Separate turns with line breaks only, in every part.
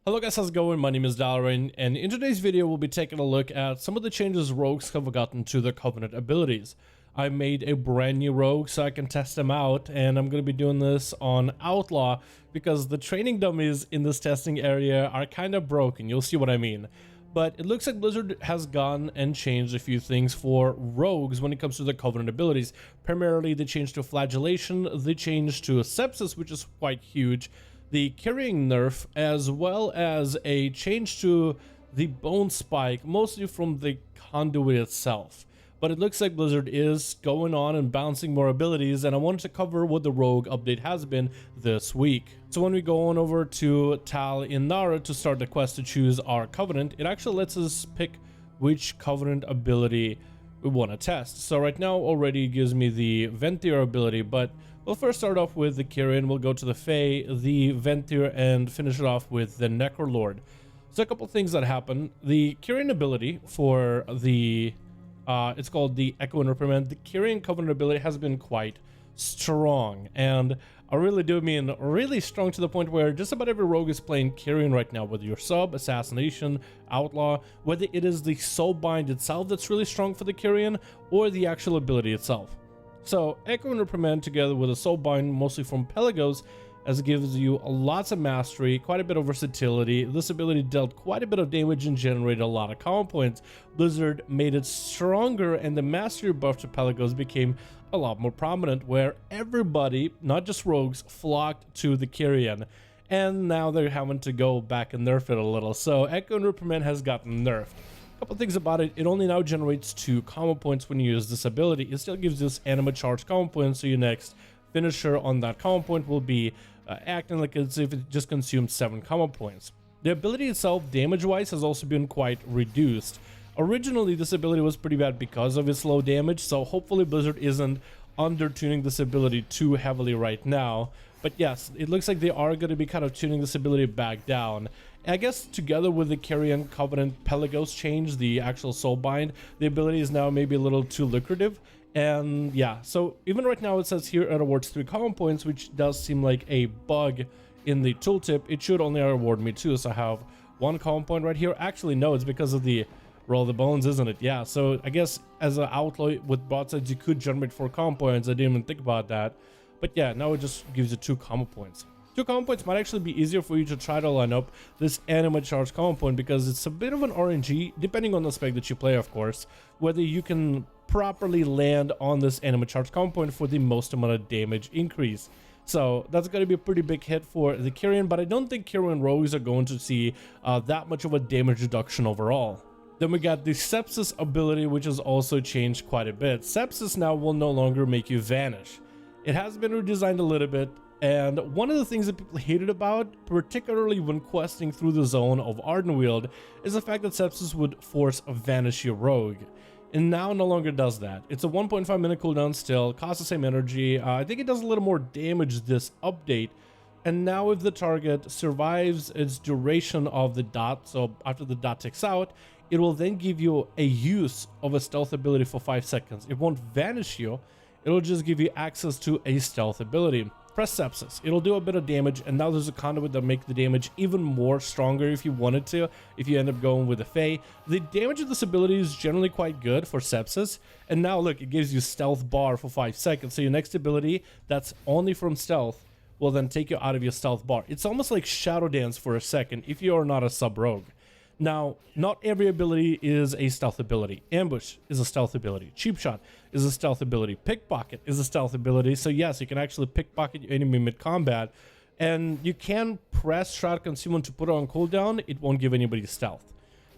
Hello guys, how's it going? My name is Dalaran, and in today's video we'll be taking a look at some of the changes rogues have gotten to their Covenant abilities. I made a brand new rogue so I can test them out, and I'm going to be doing this on Outlaw because the training dummies in this testing area are kind of broken. You'll see what I mean. But it looks like Blizzard has gone and changed a few things for rogues when it comes to the Covenant abilities. Primarily, they changed to Flagellation, they changed to Sepsis, which is quite huge, the carrying nerf, as well as a change to the bone spike, mostly from the conduit itself. But it looks like Blizzard is going on and balancing more abilities, and I wanted to cover what the rogue update has been this week. So when we go on over to Tal in Nara to start the quest to choose our Covenant, it actually lets us pick which Covenant ability we want to test. So right now already gives me the Ventir ability, but we'll first start off with the Kyrian. We'll go to the Fae, the Ventir, and finish it off with the Necrolord. So a couple things that happen. The Kyrian ability for the it's called the Echo and Reprimand. The Kyrian Covenant ability has been quite strong, and I really do mean really strong, to the point where just about every rogue is playing Kyrian right now, whether you're sub, Assassination, Outlaw, whether it is the Soulbind itself that's really strong for the Kyrian, or the actual ability itself. So Echo and Reprimand together with a Soulbind, mostly from Pelagos, as it gives you lots of mastery, quite a bit of versatility. This ability dealt quite a bit of damage and generated a lot of common points. Blizzard made it stronger, and the mastery buff to Pelagos became a lot more prominent, where everybody, not just rogues, flocked to the Kyrian. And now they're having to go back and nerf it a little. So Echo and Reprimand has gotten nerfed. A couple things about it: it only now generates 2 common points when you use this ability. It still gives this anima charge common points, so your next finisher on that common point will be acting like as if it just consumed 7 common points. The ability itself, damage-wise, has also been quite reduced. Originally, this ability was pretty bad because of its low damage, so hopefully Blizzard isn't under-tuning this ability too heavily right now. But yes, it looks like they are going to be kind of tuning this ability back down. And I guess together with the Kyrian Covenant Pelagos change, the actual Soulbind, the ability is now maybe a little too lucrative. And yeah, so even right now it says here it awards 3 common points, which does seem like a bug in the tooltip. It should only award me 2, so I have 1 common point right here. Actually, no, it's because of the roll the bones, isn't it? Yeah, so I guess as an outlaw with broadsides, you could generate 4 common points. I didn't even think about that. But yeah, now it just gives you 2 common points. 2 common points might actually be easier for you to try to line up this anima charge common point, because it's a bit of an RNG, depending on the spec that you play, of course, whether you can properly land on this anima charge common point for the most amount of damage increase. So that's going to be a pretty big hit for the Kyrian, but I don't think Kyrian rogues are going to see that much of a damage reduction overall. Then we got the Sepsis ability, which has also changed quite a bit. Sepsis now will no longer make you vanish. It has been redesigned a little bit, and one of the things that people hated about, particularly when questing through the zone of Ardenweald, is the fact that Sepsis would force a vanish your rogue. And now no longer does that. It's a 1.5 minute cooldown still, costs the same energy. I think it does a little more damage this update. And now if the target survives its duration of the dot, so after the dot ticks out, it will then give you a use of a stealth ability for 5 seconds. It won't vanish you, it'll just give you access to a stealth ability. Press Sepsis, it'll do a bit of damage, and now there's a conduit that make the damage even more stronger if you wanted to, if you end up going with a Fae. The damage of this ability is generally quite good for Sepsis, and now look, it gives you stealth bar for 5 seconds, so your next ability that's only from stealth will then take you out of your stealth bar. It's almost like Shadowlands for a second if you are not a sub rogue. Now, not every ability is a stealth ability. Ambush is a stealth ability. Cheap Shot is a stealth ability. Pickpocket is a stealth ability. So yes, you can actually pickpocket your enemy mid-combat. And you can press Shroud Concealment to put it on cooldown. It won't give anybody stealth.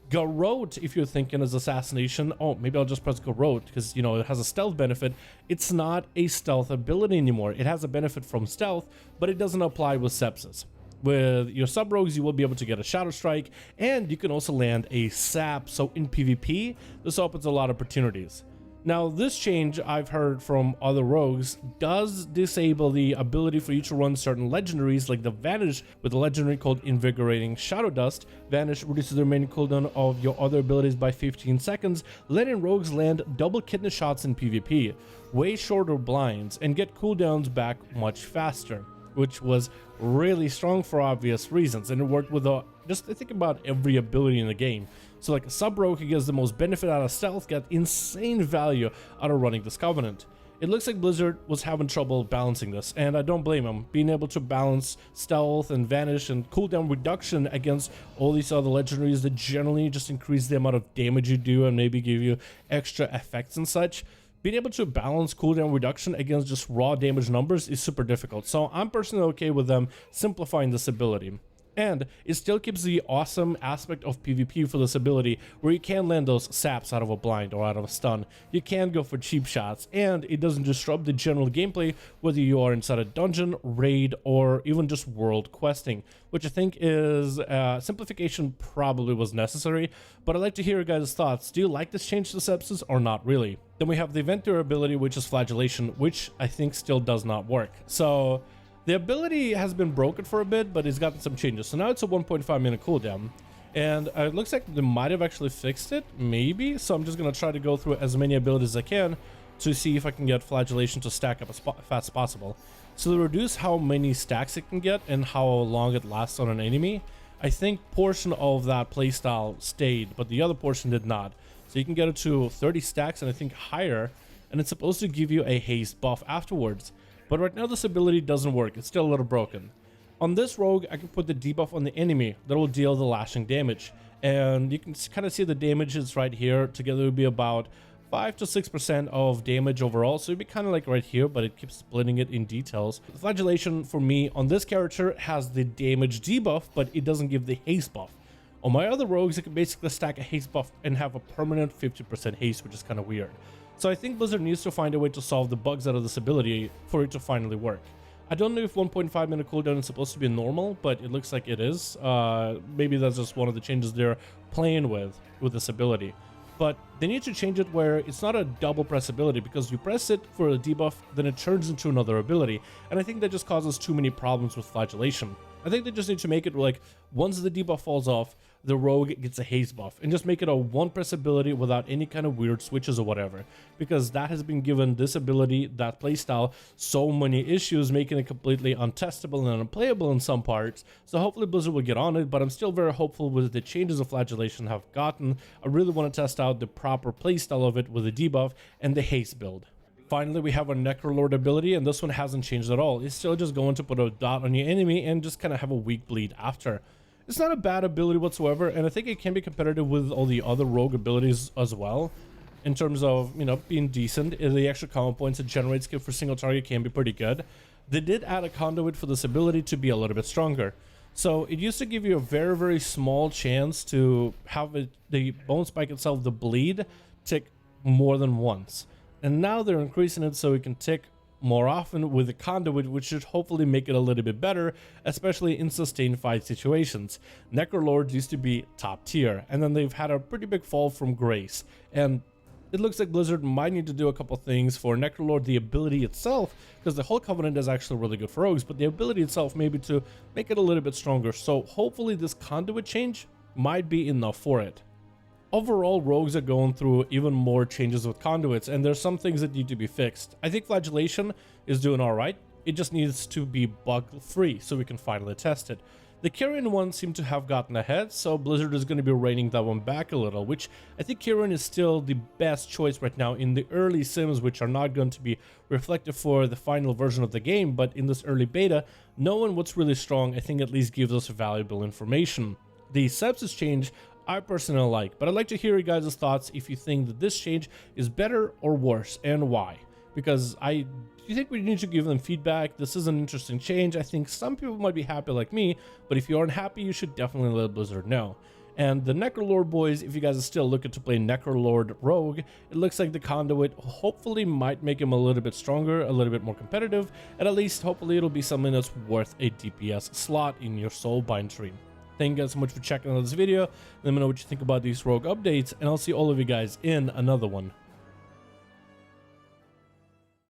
Garrote, if you're thinking as Assassination, oh, maybe I'll just press Garrote because, you know, it has a stealth benefit. It's not a stealth ability anymore. It has a benefit from stealth, but it doesn't apply with Sepsis. With your sub-rogues, you will be able to get a Shadow Strike, and you can also land a Sap, so in PvP, this opens a lot of opportunities. Now, this change, I've heard from other rogues, does disable the ability for you to run certain legendaries, like the Vanish with a legendary called Invigorating Shadow Dust. Vanish reduces the remaining cooldown of your other abilities by 15 seconds, letting rogues land double kidney shots in PvP, way shorter blinds, and get cooldowns back much faster. which was really strong for obvious reasons, and it worked with just think about every ability in the game. So like a sub-rogue who gets the most benefit out of stealth got insane value out of running this Covenant. It looks like Blizzard was having trouble balancing this, and I don't blame them. Being able to balance stealth and vanish and cooldown reduction against all these other legendaries that generally just increase the amount of damage you do and maybe give you extra effects and such. Being able to balance cooldown reduction against just raw damage numbers is super difficult. So I'm personally okay with them simplifying this ability. And it still keeps the awesome aspect of PvP for this ability, where you can land those saps out of a blind or out of a stun. You can go for cheap shots, and it doesn't disrupt the general gameplay whether you are inside a dungeon, raid, or even just world questing, which I think is simplification probably was necessary. But I'd like to hear your guys' thoughts. Do you like this change to Sepsis or not really? Then we have the event durability, which is Flagellation, which I think still does not work. So the ability has been broken for a bit, but it's gotten some changes. So now it's a 1.5 minute cooldown, and it looks like they might have actually fixed it, maybe. So I'm just going to try to go through as many abilities as I can to see if I can get Flagellation to stack up as fast as possible. So to reduce how many stacks it can get and how long it lasts on an enemy, I think portion of that playstyle stayed, but the other portion did not. So you can get it to 30 stacks and I think higher, and it's supposed to give you a haste buff afterwards. But right now this ability doesn't work, it's still a little broken. On this rogue, I can put the debuff on the enemy that will deal the lashing damage. And you can kind of see the damage is right here. Together it would be about 5 to 6% of damage overall. So it'd be kind of like right here, but it keeps splitting it in details. The Flagellation for me on this character has the damage debuff, but it doesn't give the haste buff. On my other rogues, it can basically stack a haste buff and have a permanent 50% haste, which is kind of weird. So I think Blizzard needs to find a way to solve the bugs out of this ability for it to finally work. I don't know if 1.5 minute cooldown is supposed to be normal, but it looks like it is. Maybe that's just one of the changes they're playing with this ability. But they need to change it where it's not a double press ability, because you press it for a debuff, then it turns into another ability. And I think that just causes too many problems with Flagellation. I think they just need to make it like, once the debuff falls off, the rogue gets a haste buff, and just make it a one press ability without any kind of weird switches or whatever, because that has been given this ability, that playstyle, so many issues, making it completely untestable and unplayable in some parts. So hopefully Blizzard will get on it, but I'm still very hopeful with the changes of Flagellation have gotten. I really want to test out the proper playstyle of it with the debuff and the haste build. Finally, we have our Necrolord ability, and this one hasn't changed at all. It's still just going to put a dot on your enemy and just kind of have a weak bleed after. It's not a bad ability whatsoever, and I think it can be competitive with all the other rogue abilities as well, in terms of, you know, being decent. The extra combo points it generates for single target can be pretty good. They did add a conduit for this ability to be a little bit stronger. So it used to give you a very, very small chance to have the bone spike itself, the bleed, tick more than once. And now they're increasing it so it can tick more often with the conduit, which should hopefully make it a little bit better, especially in sustained fight situations. Necrolords used to be top tier, and then they've had a pretty big fall from grace. And it looks like Blizzard might need to do a couple things for Necrolord, the ability itself, because the whole Covenant is actually really good for rogues, but the ability itself maybe to make it a little bit stronger. So hopefully this conduit change might be enough for it. Overall, rogues are going through even more changes with conduits, and there's some things that need to be fixed. I think Flagellation is doing alright. It just needs to be bug-free so we can finally test it. The Kirin one seemed to have gotten ahead, so Blizzard is going to be reining that one back a little, which I think Kirin is still the best choice right now in the early sims, which are not going to be reflective for the final version of the game, but in this early beta, knowing what's really strong, I think at least gives us valuable information. The Sepsis change I personally like, but I'd like to hear you guys' thoughts if you think that this change is better or worse, and why. Because I think we need to give them feedback. This is an interesting change. I think some people might be happy like me, but if you aren't happy, you should definitely let Blizzard know. And the Necrolord boys, if you guys are still looking to play Necrolord Rogue, it looks like the conduit hopefully might make him a little bit stronger, a little bit more competitive, and at least hopefully it'll be something that's worth a DPS slot in your Soulbind tree. Thank you guys so much for checking out this video. Let me know what you think about these rogue updates, and I'll see all of you guys in another one.